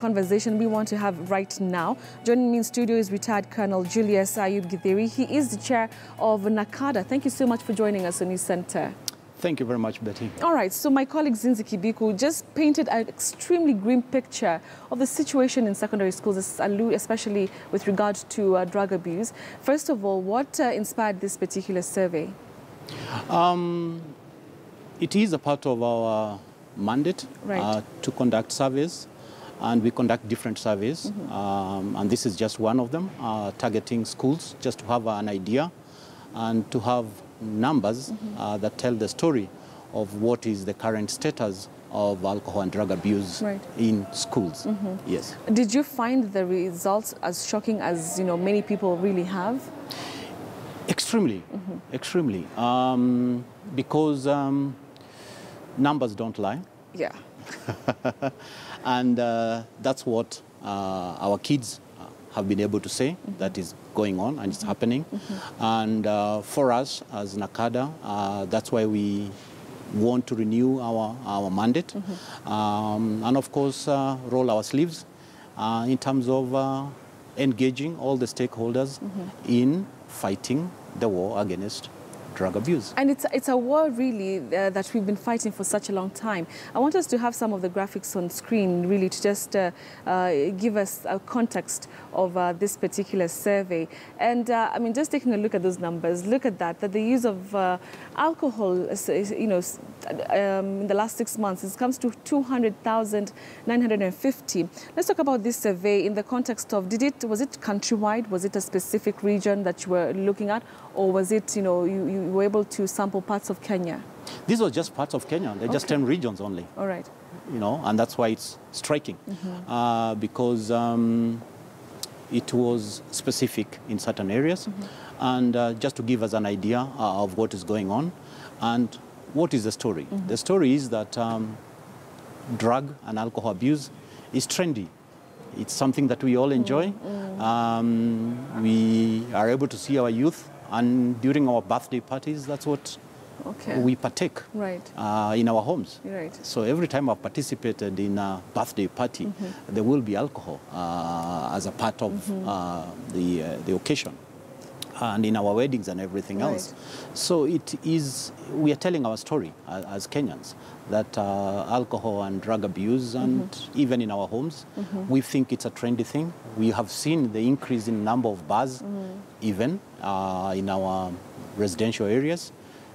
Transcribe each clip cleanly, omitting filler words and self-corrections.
conversation we want to have right now. Joining me in studio is retired Colonel Julius Ayub Githeri. He is the chair of NACADA. Thank you so much for joining us on News Center. Thank you very much, Betty. All right, so my colleague Zinzi Kibiku just painted an extremely grim picture of the situation in secondary schools, especially with regard to drug abuse. First of all, what inspired this particular survey? It is a part of our mandate to conduct surveys, and we conduct different surveys, and this is just one of them, targeting schools, just to have an idea and to have numbers that tell the story of what is the current status of alcohol and drug abuse in schools. Yes. Did you find the results as shocking as many people really have? Extremely, extremely, because numbers don't lie. Yeah. And that's what our kids have been able to say that is going on and it's happening. And for us as NACADA, that's why we want to renew our mandate and of course roll our sleeves in terms of engaging all the stakeholders in fighting the war against drug abuse. And it's a war really that we've been fighting for such a long time. I want us to have some of the graphics on screen really to just give us a context of this particular survey. And I mean, just taking a look at those numbers, look at that the use of alcohol, in the last 6 months, it comes to 200,950. Let's talk about this survey in the context of, was it countrywide? Was it a specific region that you were looking at? Or was it, you were able to sample parts of Kenya? These are just parts of Kenya. They're just 10 regions only. All right. And that's why it's striking, because it was specific in certain areas. And just to give us an idea of what is going on and what is the story. The story is that drug and alcohol abuse is trendy. It's something that we all enjoy. We are able to see our youth, and during our birthday parties, that's what we partake in our homes. So every time I've participated in a birthday party, there will be alcohol as a part of the occasion, and in our weddings and everything else. So we are telling our story as Kenyans, that alcohol and drug abuse, and even in our homes, we think it's a trendy thing. We have seen the increase in number of bars, even in our residential areas.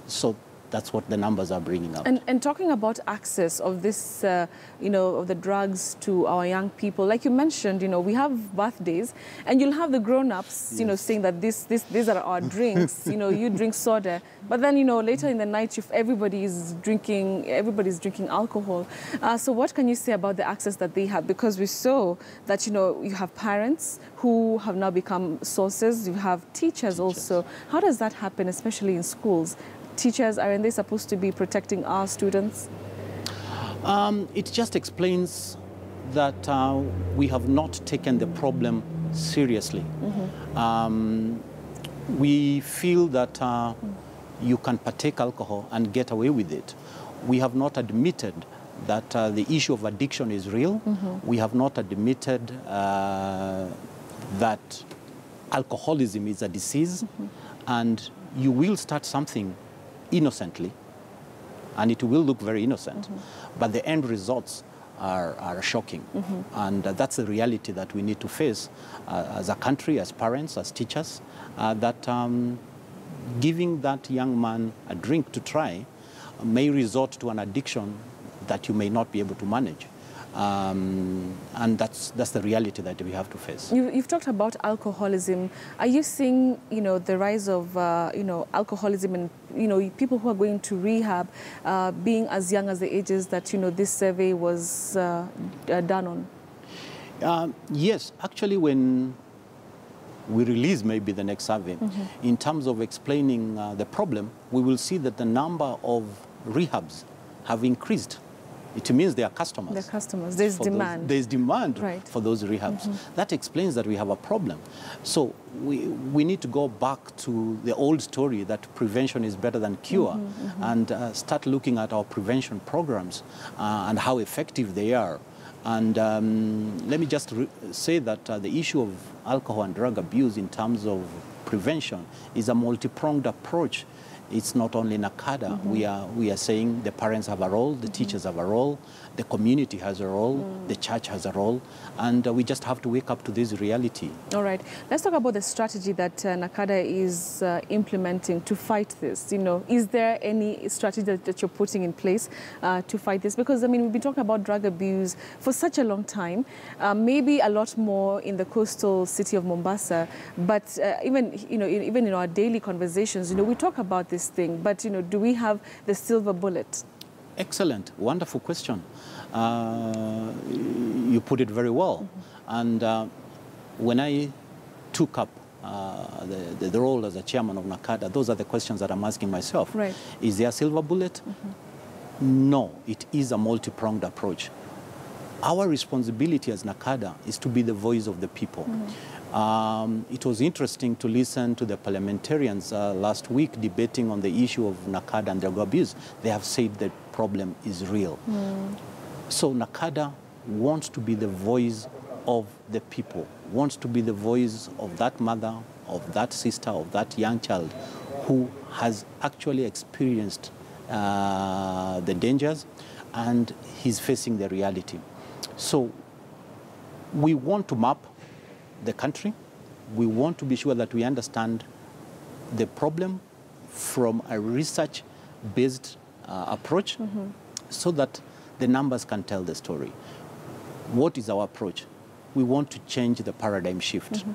So that's what the numbers are bringing up. And talking about access of this, of the drugs to our young people, like you mentioned, we have birthdays, and you'll have the grown-ups, saying that these are our drinks. You drink soda, but then later in the night, if everybody's drinking alcohol. So what can you say about the access that they have? Because we saw that you have parents who have now become sources. You have teachers also. How does that happen, especially in schools? Teachers, aren't they supposed to be protecting our students? It just explains that we have not taken the problem seriously. We feel that you can partake alcohol and get away with it. We have not admitted that the issue of addiction is real. We have not admitted that alcoholism is a disease, and you will start something innocently, and it will look very innocent, but the end results are shocking. And that's the reality that we need to face as a country, as parents, as teachers, that giving that young man a drink to try may resort to an addiction that you may not be able to manage. And that's the reality that we have to face. You've talked about alcoholism. Are you seeing, the rise of, alcoholism and, people who are going to rehab being as young as the ages that, this survey was done on? Yes, actually, when we release maybe the next survey, in terms of explaining the problem, we will see that the number of rehabs have increased. It means they are customers. They're customers. There's demand. There's demand for those rehabs. That explains that we have a problem. So we need to go back to the old story that prevention is better than cure, and start looking at our prevention programs and how effective they are. And let me just say that the issue of alcohol and drug abuse in terms of prevention is a multi-pronged approach. It's not only NACADA. We are saying the parents have a role, the teachers have a role, the community has a role, the church has a role, and we just have to wake up to this reality. All right. Let's talk about the strategy that NACADA is implementing to fight this. You know, is there any strategy that you're putting in place to fight this? Because, I mean, we've been talking about drug abuse for such a long time, maybe a lot more in the coastal city of Mombasa, but even in our daily conversations, you know, we talk about this thing, but, you know, do we have the silver bullet? Excellent. Wonderful question. You put it very well. And when I took up the role as a chairman of NACADA, those are the questions that I'm asking myself. Right. Is there a silver bullet? No, it is a multi-pronged approach. Our responsibility as NACADA is to be the voice of the people. It was interesting to listen to the parliamentarians last week debating on the issue of NACADA and drug abuse. They have said the problem is real. So NACADA wants to be the voice of the people, wants to be the voice of that mother, of that sister, of that young child who has actually experienced the dangers and he's facing the reality. So we want to map the country. We want to be sure that we understand the problem from a research-based approach so that the numbers can tell the story. What is our approach? We want to change the paradigm shift.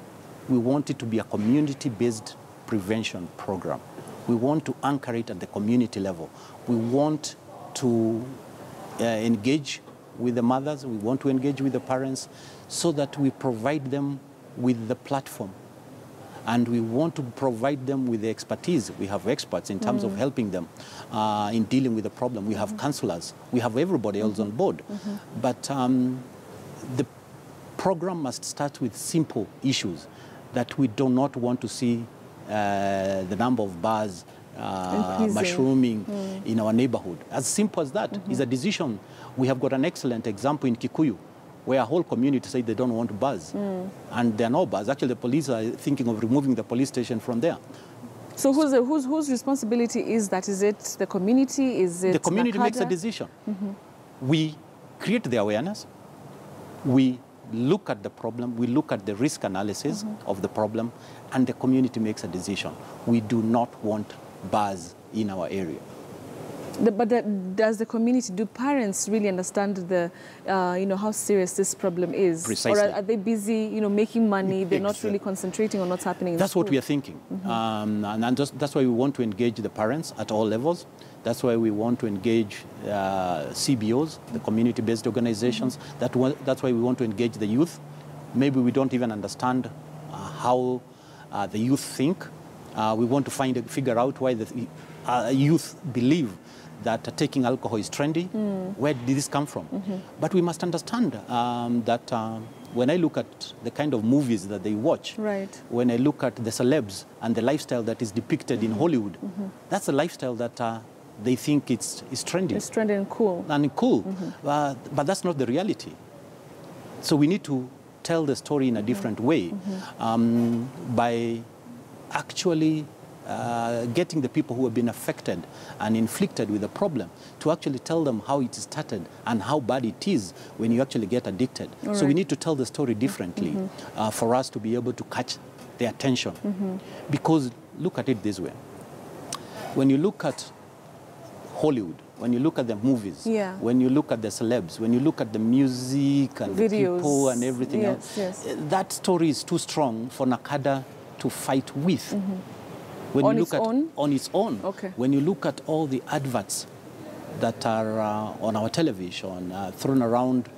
We want it to be a community-based prevention program. We want to anchor it at the community level. We want to engage with the mothers, we want to engage with the parents so that we provide them with the platform. And we want to provide them with the expertise. We have experts in terms of helping them in dealing with the problem. We have counselors. We have everybody else on board. But the program must start with simple issues that we do not want to see the number of bars mushrooming in our neighborhood. As simple as that is a decision. We have got an excellent example in Kikuyu, where a whole community say they don't want bars. And there are no bars. Actually, the police are thinking of removing the police station from there. So whose responsibility is that? Is it the community? Is it the community NACADA? Makes a decision. We create the awareness. We look at the problem. We look at the risk analysis of the problem, and the community makes a decision. We do not want bars in our area. But does the community, do parents really understand the, how serious this problem is? Precisely. Or are they busy, making money? They're not really concentrating on what's happening in That's school? What we are thinking. And that's why we want to engage the parents at all levels. That's why we want to engage CBOs, the community-based organizations. That's why we want to engage the youth. Maybe we don't even understand how the youth think. We want to figure out why the youth believe that taking alcohol is trendy. Where did this come from? But we must understand that when I look at the kind of movies that they watch, when I look at the celebs and the lifestyle that is depicted in Hollywood, that's a lifestyle that they think it's trendy. It's trendy and cool. And cool. But that's not the reality. So we need to tell the story in a different way by actually getting the people who have been affected and inflicted with the problem to actually tell them how it started and how bad it is when you actually get addicted. So we need to tell the story differently for us to be able to catch their attention. Because look at it this way. When you look at Hollywood, when you look at the movies, when you look at the celebs, when you look at the music and the people and everything else, that story is too strong for NACADA to fight with. When on you look its own? On its own. Okay. When you look at all the adverts that are on our television, thrown around,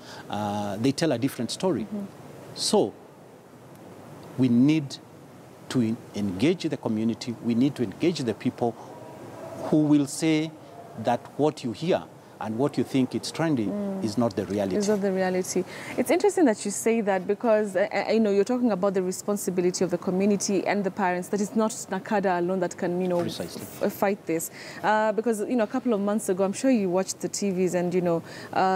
they tell a different story. So we need to engage the community. We need to engage the people who will say that what you hear and what you think it's trendy is not the reality. It's not the reality. It's interesting that you say that because, you know, you're talking about the responsibility of the community and the parents, that it's not NACADA alone that can, you know, fight this. Because, you know, a couple of months ago, I'm sure you watched the TVs and, you know,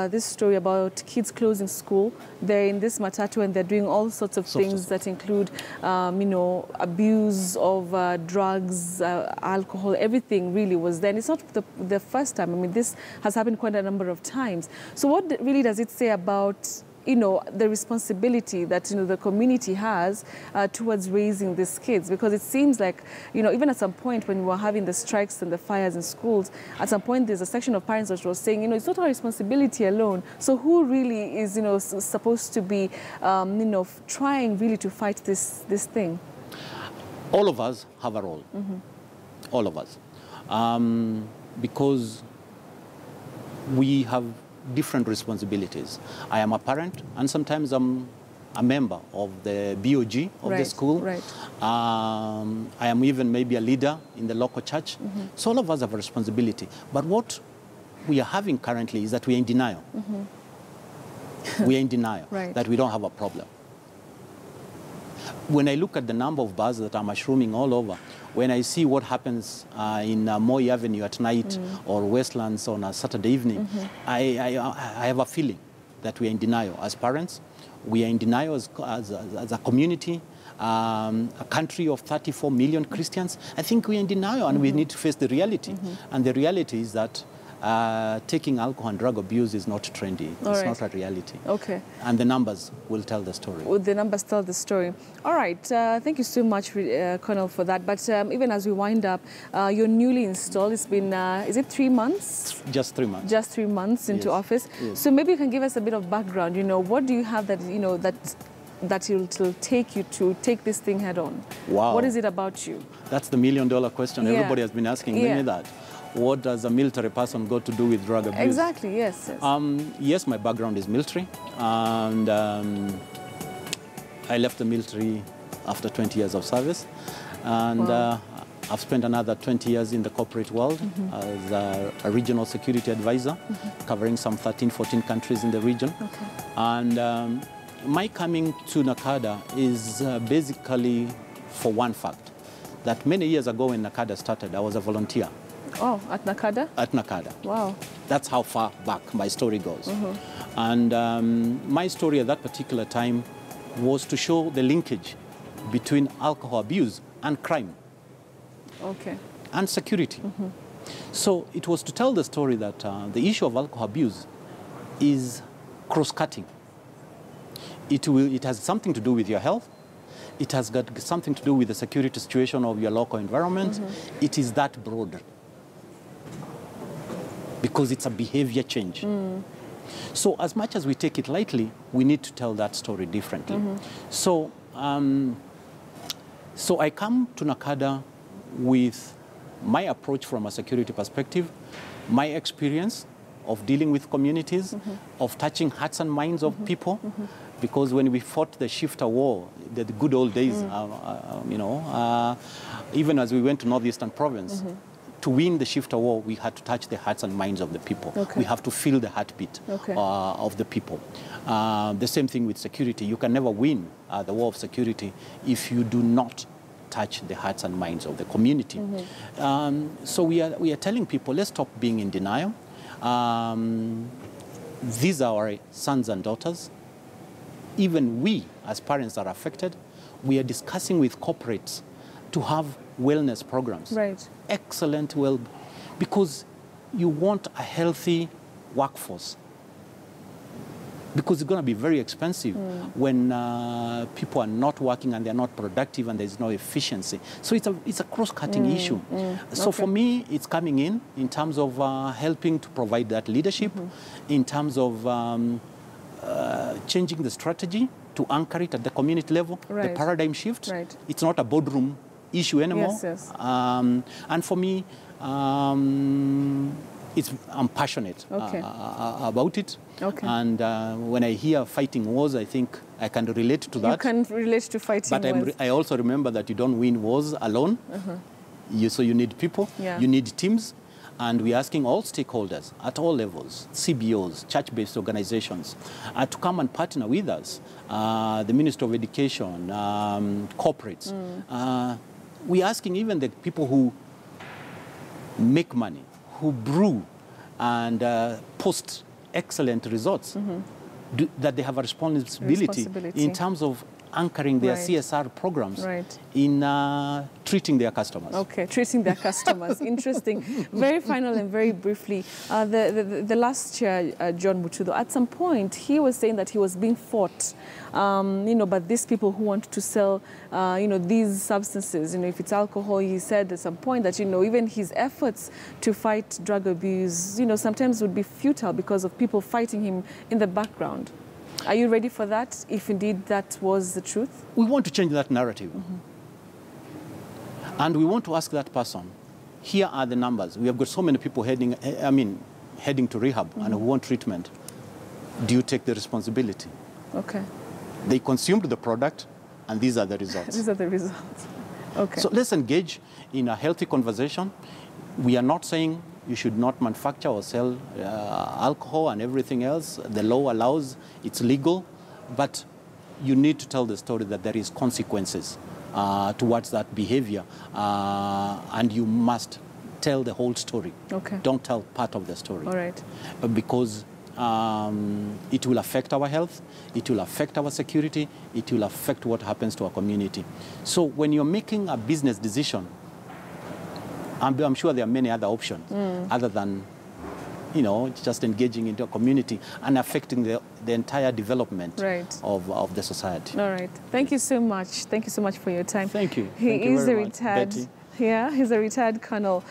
this story about kids closing school. They're in this matatu and they're doing all sorts of things that include, you know, abuse of drugs, alcohol, everything really was there. And it's not the first time. I mean, this has happened quite a number of times. So what really does it say about, you know, the responsibility that, you know, the community has towards raising these kids? Because it seems like, you know, even at some point when we were having the strikes and the fires in schools, at some point there's a section of parents that was saying, you know, it's not our responsibility alone. So who really is, you know, supposed to be, you know, trying really to fight this thing? All of us have a role. All of us. Because we have different responsibilities. I am a parent, and sometimes I'm a member of the BOG of the school. I am even maybe a leader in the local church. So all of us have a responsibility. But what we are having currently is that we are in denial. We are in denial that we don't have a problem. When I look at the number of bars that are mushrooming all over, when I see what happens in Moi Avenue at night or Westlands on a Saturday evening, I have a feeling that we are in denial as parents. We are in denial as a community, a country of 34 million Christians. I think we are in denial and we need to face the reality. And the reality is that taking alcohol and drug abuse is not trendy. It's not a reality. Okay. And the numbers will tell the story. Well, the numbers tell the story. All right. Thank you so much, Colonel, for that. But even as we wind up, you're newly installed. It's been, is it 3 months? Just 3 months. Just 3 months into office. So maybe you can give us a bit of background. You know, what do you have that, you know, that will take you to take this thing head on? Wow. What is it about you? That's the million-dollar question. Everybody has been asking me that. What does a military person got to do with drug abuse? Exactly, yes. Yes, my background is military, and I left the military after 20 years of service, and I've spent another 20 years in the corporate world as a regional security advisor, covering some 13, 14 countries in the region. And my coming to NACADA is basically for one fact, that many years ago when NACADA started, I was a volunteer. Oh, at NACADA? At NACADA. Wow. That's how far back my story goes. And my story at that particular time was to show the linkage between alcohol abuse and crime. Okay. And security. So it was to tell the story that the issue of alcohol abuse is cross-cutting. It has something to do with your health. It has got something to do with the security situation of your local environment. It is that broad, because it's a behavior change. So as much as we take it lightly, we need to tell that story differently. So, so I come to NACADA with my approach from a security perspective, my experience of dealing with communities, of touching hearts and minds of people, because when we fought the shifter war, the good old days, you know, even as we went to Northeastern Province, to win the shifter war, we had to touch the hearts and minds of the people. We have to feel the heartbeat of the people. The same thing with security. You can never win the war of security if you do not touch the hearts and minds of the community. So we are telling people, let's stop being in denial. These are our sons and daughters. Even we, as parents, are affected. We are discussing with corporates to have wellness programs. Excellent because you want a healthy workforce. Because it's going to be very expensive when people are not working and they're not productive and there's no efficiency. So it's a cross-cutting issue. So for me, it's coming in terms of helping to provide that leadership, in terms of changing the strategy to anchor it at the community level, the paradigm shift. It's not a boardroom issue anymore. And for me, I'm passionate about it. And when I hear fighting wars, I think I can relate to that. You can relate to fighting wars. But I also remember that you don't win wars alone. So you need people, you need teams. And we're asking all stakeholders at all levels, CBOs, church-based organizations, to come and partner with us, the Ministry of Education, corporates. We're asking even the people who make money, who brew and post excellent results, that they have a responsibility in terms of anchoring their CSR programs in treating their customers. Okay, treating their customers. Interesting. Very final and very briefly, the last chair, John Mutudo, at some point he was saying that he was being fought, but these people who want to sell, these substances, if it's alcohol, he said at some point that, even his efforts to fight drug abuse, sometimes would be futile because of people fighting him in the background. Are you ready for that, if indeed that was the truth? We want to change that narrative. And we want to ask that person, here are the numbers. We have got so many people heading to rehab and who want treatment. Do you take the responsibility? Okay. They consumed the product, and these are the results. These are the results. Okay. So let's engage in a healthy conversation. We are not saying you should not manufacture or sell alcohol and everything else. The law allows, it's legal, but you need to tell the story that there is consequences towards that behavior, and you must tell the whole story. Okay. Don't tell part of the story. All right. Because it will affect our health, it will affect our security, it will affect what happens to our community. So when you're making a business decision, I'm sure there are many other options other than, just engaging into a community and affecting the entire development of the society. All right. Thank you so much. Thank you so much for your time. Thank you. He Thank you is very a much, retired. Betty. Yeah, he's a retired Colonel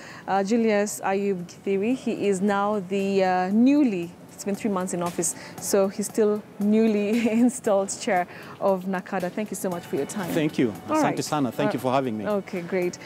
Julius Ayub Githiri. He is now the it's been 3 months in office, so he's still newly installed chair of NACADA. Thank you so much for your time. Thank you. Asante sana. Thank you for having me. Okay, great.